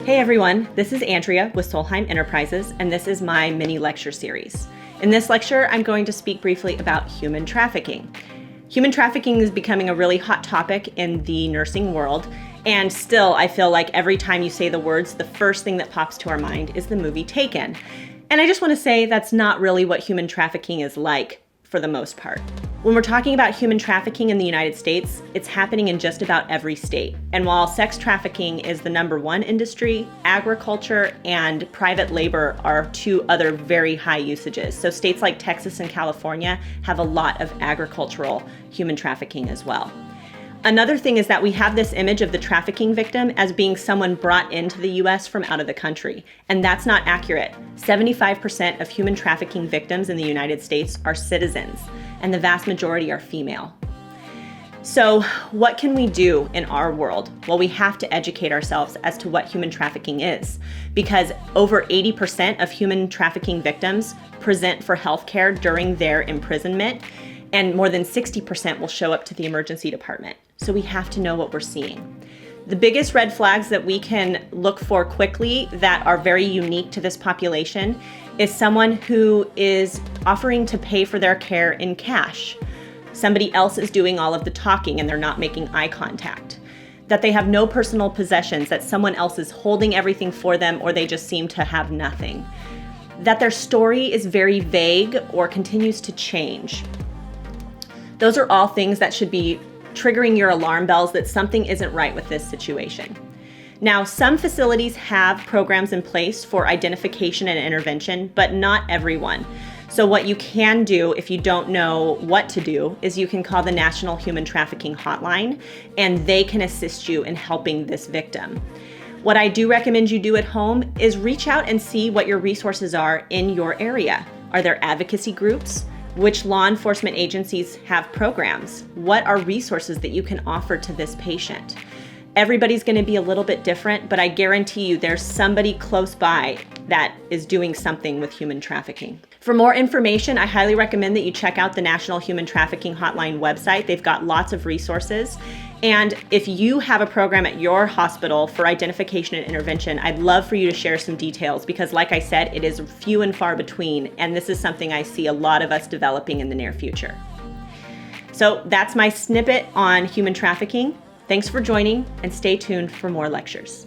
Hey everyone, this is Andrea with Solheim Enterprises, and this is my mini lecture series. In this lecture, I'm going to speak briefly about human trafficking. Human trafficking is becoming a really hot topic in the nursing world, and still I feel like every time you say the words, the first thing that pops to our mind is the movie Taken. And I just want to say that's not really what human trafficking is like for the most part. When we're talking about human trafficking in the United States, it's happening in just about every state. And while sex trafficking is the #1 industry, agriculture and private labor are two other very high usages. So states like Texas and California have a lot of agricultural human trafficking as well. Another thing is that we have this image of the trafficking victim as being someone brought into the US from out of the country, and that's not accurate. 75% of human trafficking victims in the United States are citizens, and the vast majority are female. So what can we do in our world? Well, we have to educate ourselves as to what human trafficking is, because over 80% of human trafficking victims present for healthcare during their imprisonment, and more than 60% will show up to the emergency department. So we have to know what we're seeing. The biggest red flags that we can look for quickly that are very unique to this population is someone who is offering to pay for their care in cash. Somebody else is doing all of the talking and they're not making eye contact. That they have no personal possessions, that someone else is holding everything for them, or they just seem to have nothing. That their story is very vague or continues to change. Those are all things that should be triggering your alarm bells that something isn't right with this situation. Now, some facilities have programs in place for identification and intervention, but not everyone. So what you can do if you don't know what to do is you can call the National Human Trafficking Hotline, and they can assist you in helping this victim. What I do recommend you do at home is reach out and see what your resources are in your area. Are there advocacy groups? Which law enforcement agencies have programs? What are resources that you can offer to this patient? Everybody's going to be a little bit different, but I guarantee you there's somebody close by that is doing something with human trafficking. For more information, I highly recommend that you check out the National Human Trafficking Hotline website. They've got lots of resources. And if you have a program at your hospital for identification and intervention, I'd love for you to share some details because, like I said, it is few and far between, and this is something I see a lot of us developing in the near future. So that's my snippet on human trafficking. Thanks for joining, and stay tuned for more lectures.